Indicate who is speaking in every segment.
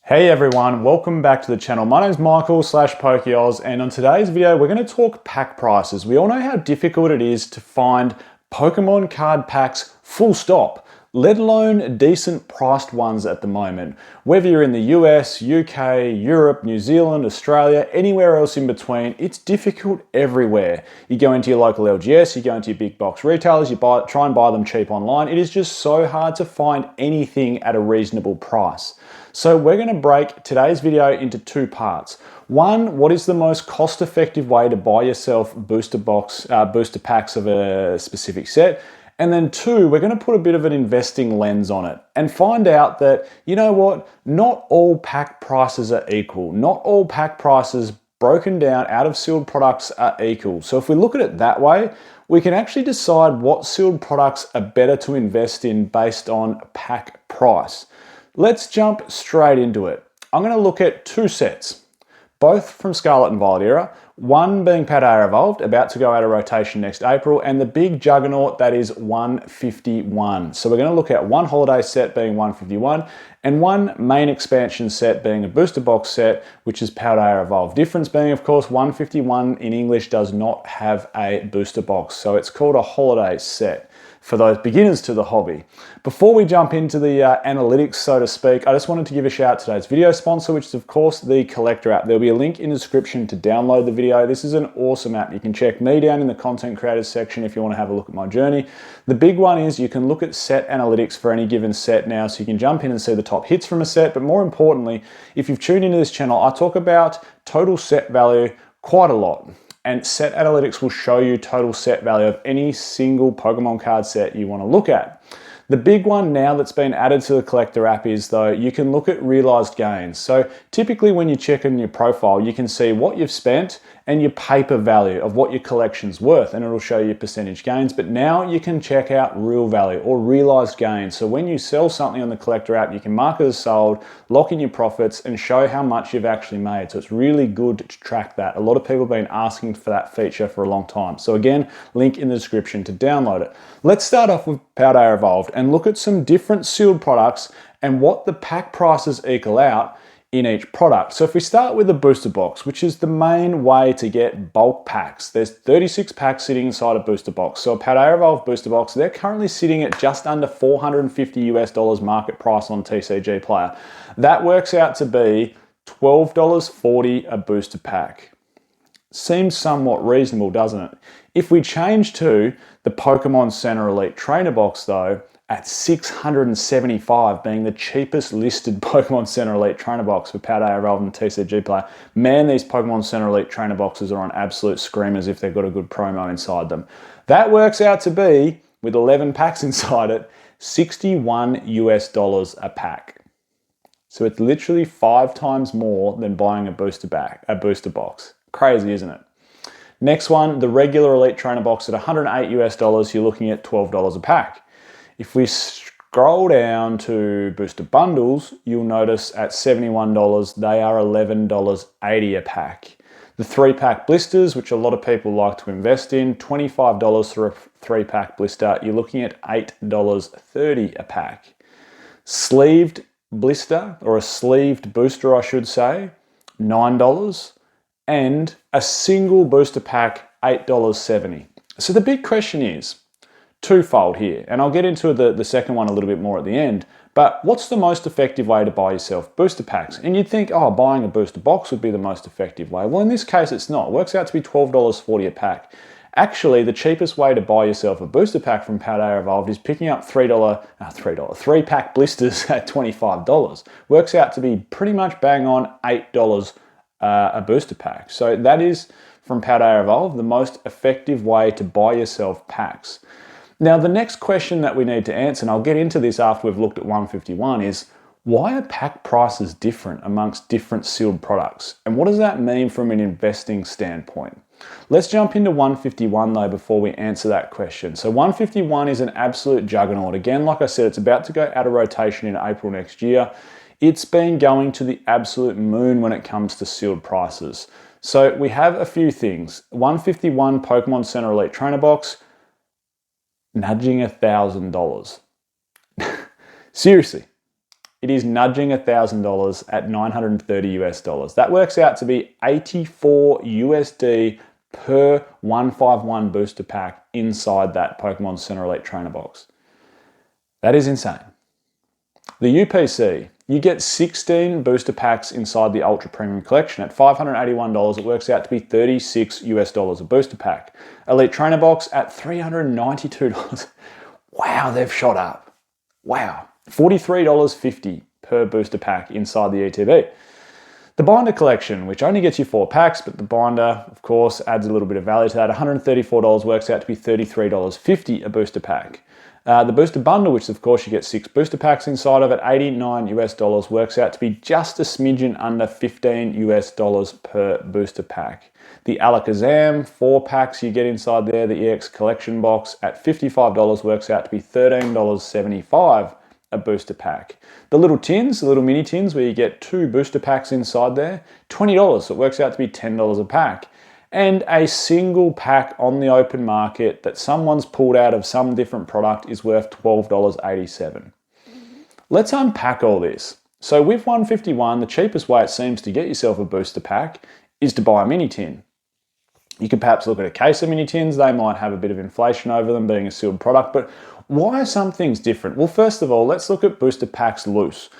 Speaker 1: Hey everyone, welcome back to the channel. My name's Michael /PokeOz, and on today's video we're going to talk pack prices. We all know how difficult it is to find Pokemon card packs full stop, let alone decent priced ones at the moment. Whether you're in the US, UK, Europe, New Zealand, Australia, anywhere else in between, it's difficult everywhere. You go into your local LGS, you go into your big box retailers, you try and buy them cheap online. It is just so hard to find anything at a reasonable price. So we're going to break today's video into two parts. One, what is the most cost-effective way to buy yourself booster packs of a specific set? And then two, we're going to put a bit of an investing lens on it and find out that, you know what, not all pack prices are equal. Not all pack prices broken down out of sealed products are equal. So if we look at it that way, we can actually decide what sealed products are better to invest in based on pack price. Let's jump straight into it. I'm going to look at two sets, both from Scarlet and Paldea, one being Paldea Evolved, about to go out of rotation next April, and the big juggernaut that is 151. So we're going to look at one holiday set being 151 and one main expansion set being a booster box set, which is Paldea Evolved. Difference being, of course, 151 in English does not have a booster box, so it's called a holiday set for those beginners to the hobby. Before we jump into the analytics, so to speak, I just wanted to give a shout out to today's video sponsor, which is of course the Collector app. There'll be a link in the description to download the video. This is an awesome app. You can check me down in the content creators section if you want to have a look at my journey. The big one is you can look at set analytics for any given set now, so you can jump in and see the top hits from a set, but more importantly, if you've tuned into this channel, I talk about total set value quite a lot. And set analytics will show you total set value of any single Pokemon card set you want to look at. The big one now that's been added to the Collector app is, though, you can look at realized gains. So typically when you check in your profile, you can see what you've spent and your paper value of what your collection's worth, and it'll show you percentage gains. But now you can check out real value or realized gains. So when you sell something on the Collector app, you can mark it as sold, lock in your profits, and show how much you've actually made. So it's really good to track that. A lot of people have been asking for that feature for a long time. So again, link in the description to download it. Let's start off with Paldea Evolved and look at some different sealed products and what the pack prices equal out in each product. So if we start with the booster box, which is the main way to get bulk packs, there's 36 packs sitting inside a booster box. So a Paldea Evolved booster box, they're currently sitting at just under $450 US market price on TCG Player. That works out to be $12.40 a booster pack. Seems somewhat reasonable, doesn't it? If we change to the Pokemon Center Elite Trainer Box, though, at $675, being the cheapest listed Pokemon Center Elite Trainer Box for Paldea Evolved and TCG Player. Man, these Pokemon Center Elite Trainer Boxes are on absolute screamers if they've got a good promo inside them. That works out to be, with 11 packs inside it, $61 US a pack. So it's literally 5 times more than buying a booster box. Crazy, isn't it? Next one, the regular Elite Trainer Box at $108 US, you're looking at $12 a pack. If we scroll down to booster bundles, you'll notice at $71, they are $11.80 a pack. The 3-pack blisters, which a lot of people like to invest in, $25 for a 3-pack blister, you're looking at $8.30 a pack. Sleeved blister, or a sleeved booster I should say, $9. And a single booster pack, $8.70. So the big question is twofold here, and I'll get into the second one a little bit more at the end, but what's the most effective way to buy yourself booster packs? And you'd think, oh, buying a booster box would be the most effective way. Well, in this case, it's not. It works out to be $12.40 a pack. Actually, the cheapest way to buy yourself a booster pack from Paldea Evolved is picking up 3-pack blisters at $25. Works out to be pretty much bang on $8 a booster pack. So that is, from Paldea Evolved, the most effective way to buy yourself packs. Now, the next question that we need to answer, and I'll get into this after we've looked at 151, is why are pack prices different amongst different sealed products? And what does that mean from an investing standpoint? Let's jump into 151 though before we answer that question. So 151 is an absolute juggernaut. Again, like I said, it's about to go out of rotation in April next year. It's been going to the absolute moon when it comes to sealed prices. So we have a few things. 151 Pokemon Center Elite Trainer Box, nudging $1,000. Seriously, it is nudging $1,000 at 930 US dollars. That works out to be 84 USD per 151 booster pack inside that Pokemon Center Elite Trainer box. That is insane. The UPC, you get 16 booster packs inside the Ultra Premium Collection. At $581, it works out to be 36 US dollars a booster pack. Elite Trainer Box at $392. Wow, they've shot up. Wow. $43.50 per booster pack inside the ETB. The Binder Collection, which only gets you 4 packs, but the binder, of course, adds a little bit of value to that. $134 works out to be $33.50 a booster pack. The Booster Bundle, which of course you get 6 booster packs inside of it, $89 US dollars, works out to be just a smidgen under $15 US dollars per booster pack. The Alakazam, 4 packs you get inside there, the EX Collection Box at $55 works out to be $13.75 a booster pack. The little tins, the little mini tins where you get 2 booster packs inside there, $20, so it works out to be $10 a pack. And a single pack on the open market that someone's pulled out of some different product is worth $12.87. Let's unpack all this. So with 151, the cheapest way it seems to get yourself a booster pack is to buy a mini tin. You could perhaps look at a case of mini tins. They might have a bit of inflation over them being a sealed product, but why are some things different? Well, first of all, let's look at booster packs loose.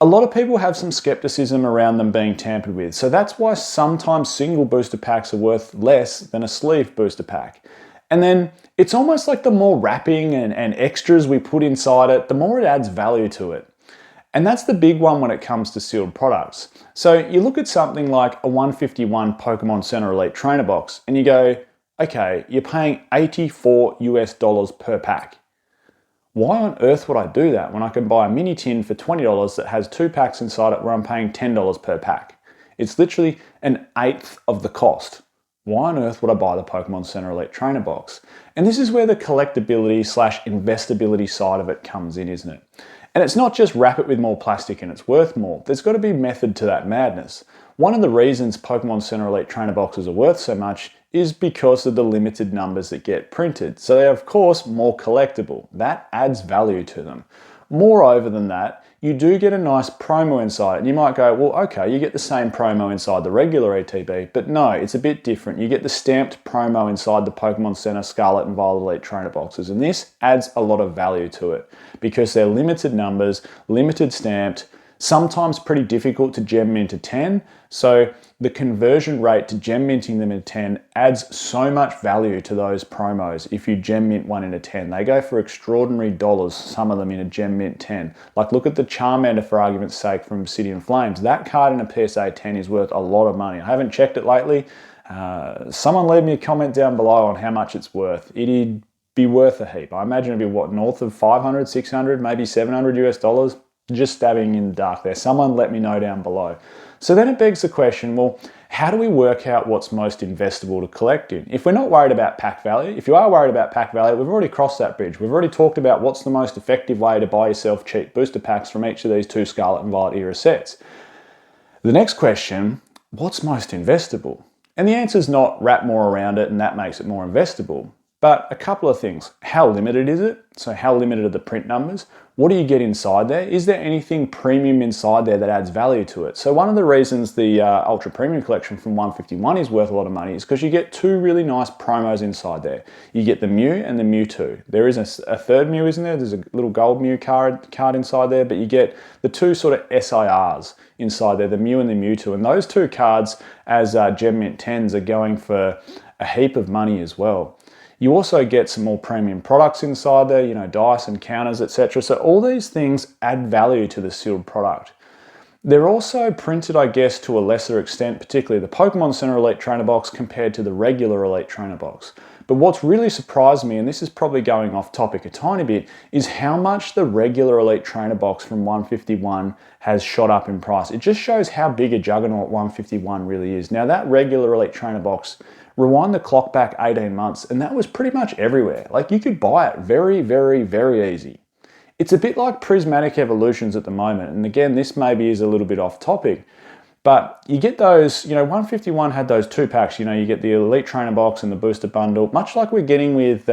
Speaker 1: A lot of people have some skepticism around them being tampered with, so that's why sometimes single booster packs are worth less than a sleeve booster pack. And then it's almost like the more wrapping and extras we put inside it, the more it adds value to it. And that's the big one when it comes to sealed products. So you look at something like a 151 Pokemon Center Elite Trainer Box and you go, okay, you're paying 84 US dollars per pack. Why on earth would I do that when I can buy a mini tin for $20 that has 2 packs inside it where I'm paying $10 per pack? It's literally an eighth of the cost. Why on earth would I buy the Pokemon Center Elite Trainer Box? And this is where the collectability / investability side of it comes in, isn't it? And it's not just wrap it with more plastic and it's worth more. There's got to be method to that madness. One of the reasons Pokemon Center Elite Trainer Boxes are worth so much is because of the limited numbers that get printed. So they're of course more collectible. That adds value to them. Moreover than that, you do get a nice promo inside it. And you might go, well, okay, you get the same promo inside the regular ETB, but no, it's a bit different. You get the stamped promo inside the Pokemon Center Scarlet and Violet Elite Trainer Boxes. And this adds a lot of value to it because they're limited numbers, limited stamped, sometimes pretty difficult to gem mint to 10. So the conversion rate to gem minting them in 10 adds so much value to those promos. If you gem mint one in a 10, they go for extraordinary dollars, some of them in a gem mint 10. Like look at the Charmander for argument's sake from Obsidian Flames. That card in a PSA 10 is worth a lot of money. I haven't checked it lately. Someone leave me a comment down below on how much it's worth. It'd be worth a heap. I imagine it'd be what, north of 500, 600, maybe 700 US dollars. Just stabbing in the dark there. Someone let me know down below. So then it begs the question, well, how do we work out what's most investable to collect in? If we're not worried about pack value, if you are worried about pack value, we've already crossed that bridge. We've already talked about what's the most effective way to buy yourself cheap booster packs from each of these 2 Scarlet and Violet era sets. The next question, what's most investable? And the answer is not wrap more around it and that makes it more investable. But a couple of things. How limited is it? So how limited are the print numbers? What do you get inside there? Is there anything premium inside there that adds value to it? So one of the reasons the Ultra Premium Collection from 151 is worth a lot of money is because you get 2 really nice promos inside there. You get the Mew and the Mewtwo. There is a third Mew, isn't there? There's a little gold Mew card inside there, but you get the 2 sort of SIRs inside there, the Mew and the Mewtwo. And those 2 cards as Gem Mint 10s are going for a heap of money as well. You also get some more premium products inside there, you know, dice and counters, etc. So all these things add value to the sealed product. They're also printed, I guess, to a lesser extent, particularly the Pokemon Center Elite Trainer Box compared to the regular Elite Trainer Box. But what's really surprised me, and this is probably going off topic a tiny bit, is how much the regular Elite Trainer Box from 151 has shot up in price. It just shows how big a juggernaut 151 really is. Now that regular Elite Trainer Box, rewind the clock back 18 months and that was pretty much everywhere. Like you could buy it very, very, very easy. It's a bit like Prismatic Evolutions at the moment. And again, this maybe is a little bit off topic, but you get those, you know, 151 had those 2 packs, you know, you get the Elite Trainer Box and the Booster Bundle, much like we're getting with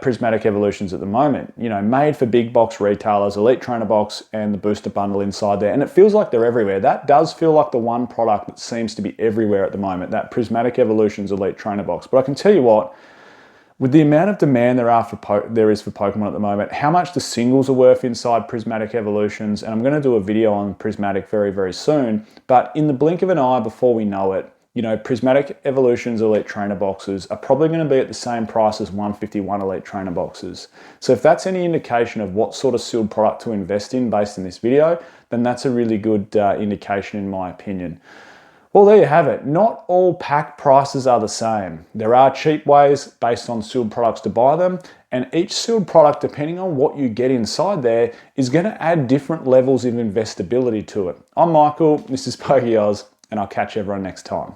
Speaker 1: prismatic evolutions at the moment. You know, made for big box retailers, Elite Trainer Box and the booster bundle inside there. And it feels like they're everywhere. That does feel like the one product that seems to be everywhere at the moment, that Prismatic Evolutions Elite Trainer Box. But I can tell you what, with the amount of demand there is for Pokemon at the moment, how much the singles are worth inside Prismatic Evolutions, and I'm going to do a video on Prismatic very, very soon, but in the blink of an eye before we know it, you know, Prismatic Evolutions Elite Trainer Boxes are probably going to be at the same price as 151 Elite Trainer Boxes. So if that's any indication of what sort of sealed product to invest in based in this video, then that's a really good indication in my opinion. Well, there you have it. Not all pack prices are the same. There are cheap ways based on sealed products to buy them, and each sealed product, depending on what you get inside there, is going to add different levels of investability to it. I'm Michael, this is Pokey Oz, and I'll catch everyone next time.